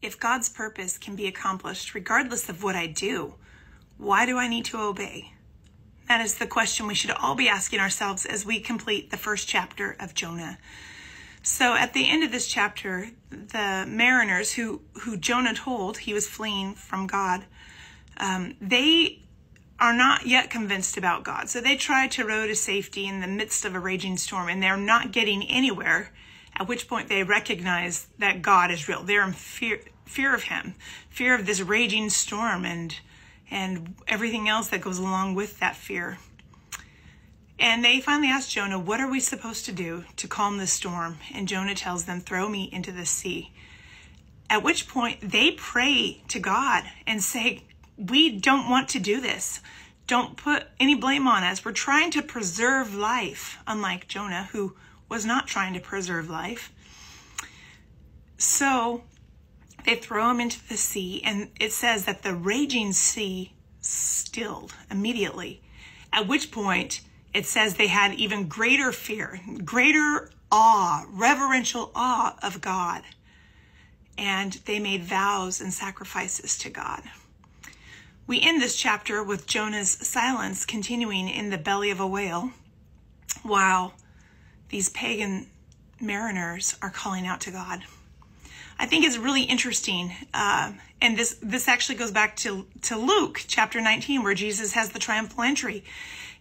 If God's purpose can be accomplished regardless of what I do, why do I need to obey? That is the question we should all be asking ourselves as we complete the first chapter of Jonah. So at the end of this chapter, the mariners who Jonah told he was fleeing from God, they are not yet convinced about God. So they try to row to safety in the midst of a raging storm, and they're not getting anywhere, at which point they recognize that God is real. They're in fear of him, fear of this raging storm and everything else that goes along with that fear. And they finally ask Jonah, what are we supposed to do to calm the storm? And Jonah tells them, throw me into the sea. At which point they pray to God and say, we don't want to do this. Don't put any blame on us. We're trying to preserve life, unlike Jonah, who was not trying to preserve life. So they throw him into the sea, and it says that the raging sea stilled immediately, at which point it says they had even greater fear, greater awe, reverential awe of God, and they made vows and sacrifices to God. We end this chapter with Jonah's silence continuing in the belly of a whale while these pagan mariners are calling out to God. I think it's really interesting, and this actually goes back to Luke chapter 19, where Jesus has the triumphal entry,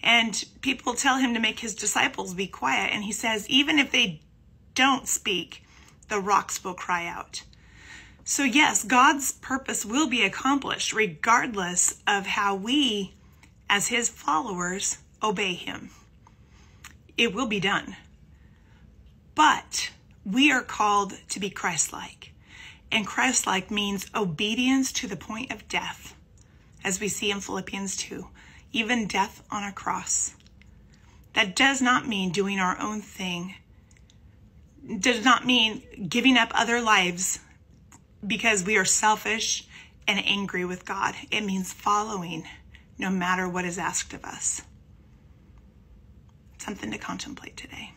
and people tell him to make his disciples be quiet, and he says, even if they don't speak, the rocks will cry out. So yes, God's purpose will be accomplished regardless of how we, as his followers, obey him. It will be done. But we are called to be Christ-like. And Christ-like means obedience to the point of death, as we see in Philippians 2, even death on a cross. That does not mean doing our own thing. It does not mean giving up other lives because we are selfish and angry with God. It means following no matter what is asked of us. Something to contemplate today.